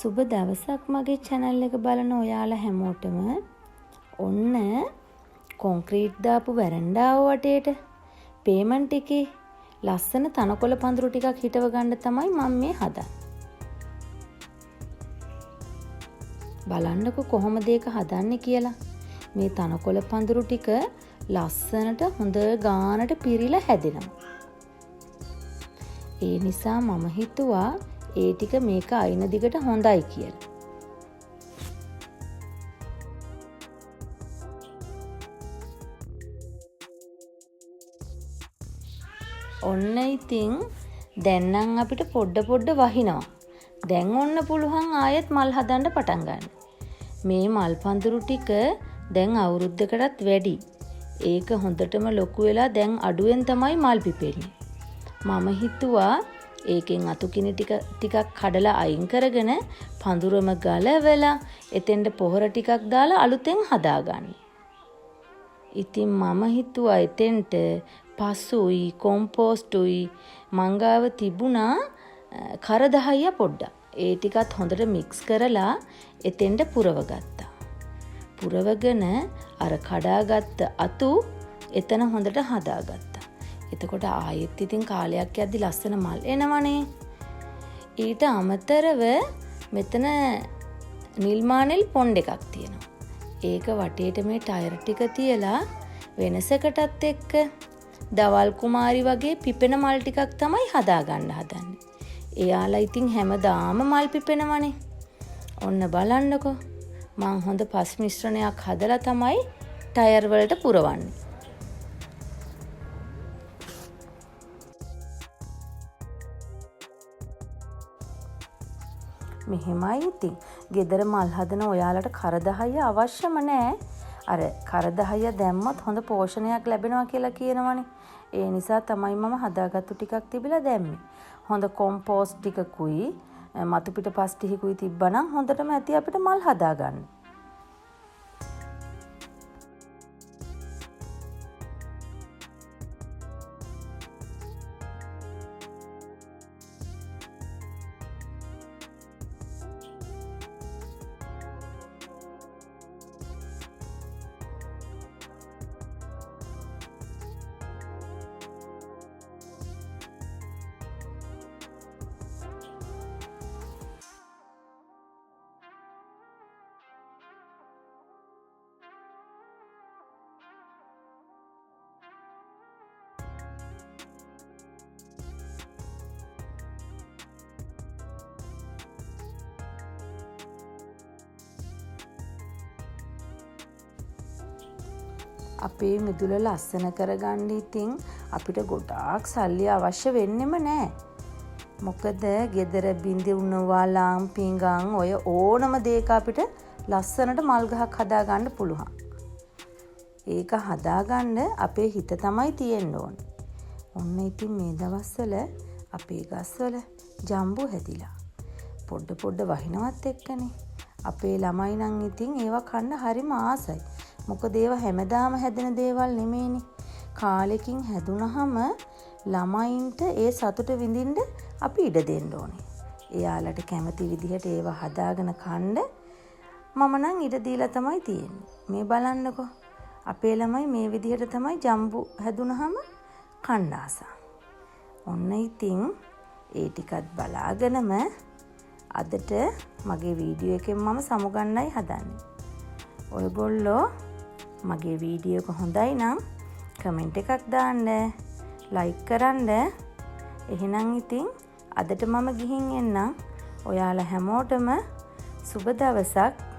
සුබ දවසක් මගේ channel එක බලන ඔයාලා හැමෝටම. ඔන්න කොන්ක්‍රීට් දාපු වැරන්ඩාව වටේට පේමන්ට් එකේ ලස්සන තනකොළ පඳුරු ටිකක් හිටව ගන්න තමයි මම මේ හදන්නේ. බලන්නකො කොහොමද ඒක හදන්නේ කියලා. මේ තනකොළ පඳුරු ටික ලස්සනට හොඳ ගානට පිරීලා හැදෙනවා. ඒ නිසා මම හිතුවා ඒ ටික මේක අයින දිගට හොඳයි කියලා. ඔන්න ඉතින් දැන් නම් අපිට පොඩ වහිනවා. දැන් ඔන්න පුළුවන් ආයෙත් මල් හදන්න පටන් ගන්න. මේ මල් පඳුරු ටික දැන් අවුරුද්දකටත් වැඩි. ඒක හොඳටම ලොකු වෙලා දැන් අඩුවෙන් තමයි මල් පිපෙන්නේ. මම හිතුවා ඒකෙන් අතුකිනි ටිකක් කඩලා අයින් කරගෙන පඳුරම ගලවලා එතෙන්ට පොහොර ටිකක් දාලා අලුතෙන් හදාගන්න. ඉතින් මම හිතුවා එතෙන්ට පසුයි කොම්පෝස්ටුයි මංගාව තිබුණා කරදහය පොඩ්ඩක්. ඒ ටිකත් හොඳට මික්ස් කරලා එතෙන්ට පුරව ගත්තා. පුරවගෙන අර කඩාගත්ත අතු එතන හොඳට හදාගත්තා. එතකොට ආයෙත් ඉතින් කාලයක් යද්දි ලස්සන මල් එනවනේ. ඊට අමතරව මෙතන නිල්මානෙල් පොන්ඩ් එකක් තියෙනවා. ඒක වටේට මේ ටයර් ටික තියලා වෙනසකටත් එක්ක දවල් කුමාරි වගේ පිපෙන මල් ටිකක් තමයි හදාගන්න හදන්නේ. එයාලා ඉතින් හැමදාම මල් පිපෙනවනේ. ඔන්න බලන්නකෝ. මං හොඳ පස් මිශ්‍රණයක් හදලා තමයි ටයර් වලට පුරවන්නේ. මෙහෙමයි ඉතින්. ගෙදර මල් හදන ඔයාලට කරදහය අවශ්‍යම නැහැ. අර කරදහය දැම්මොත් හොඳ පෝෂණයක් ලැබෙනවා කියලා කියනවනේ. ඒ නිසා තමයි මම හදාගත්තු ටිකක් තිබිලා දැම්මේ. හොඳ කොම්පෝස්ට් ටිකකුයි මතු පිට පස් ටිකකුයි තිබ්බනම් හොඳටම ඇති අපිට මල් හදාගන්න. අපේ මිදුල ලස්සන කරගන්න ඉතින් අපිට ගොඩාක් සල්ලි අවශ්‍ය වෙන්නෙම නෑ. මොකද ගෙදර බින්දි උනවා ලාම් පිඟන් ඔය ඕනම දෙයක අපිට ලස්සනට මල් ගහක් හදාගන්න පුළුවන්. ඒක හදාගන්න අපේ හිත තමයි තියෙන්න ඕනේ. ඔන්න ඉතින් මේ දවස්වල අපේ ගස්වල ජම්බු හැදිලා පොඩ වහිනවත් එක්කනේ. අපේ ළමයි නම් ඉතින් ඒවා කන්න හරිම ආසයි. මොකද ඒවා හැමදාම හැදෙන දේවල් නෙමෙයිනේ. කාලෙකින් හැදුනහම ළමයින්ට ඒ සතුට විඳින්න අපි ඉඩ දෙන්න ඕනේ. එයාලට කැමති විදිහට ඒවා හදාගෙන කන්න මම නම් ඉඩ දීලා තමයි තියෙන්නේ. මේ බලන්නකෝ. අපේ ළමයි මේ විදිහට තමයි ජම්බු හැදුනහම කන්න ආසා. ඔන්න ඉතින් ඒ ටිකත් බලාගෙනම අදට මගේ වීඩියෝ එකෙන් මම සමුගන්නයි හදන්නේ. ඔයගොල්ලෝ මගේ වීඩියෝ එක හොඳයි නම් කමෙන්ට් එකක් දාන්න, ලයික් කරන්න. එහෙනම් ඉතින් අදට මම ගිහින් එන්නම්. ඔයාලා හැමෝටම සුබ දවසක්.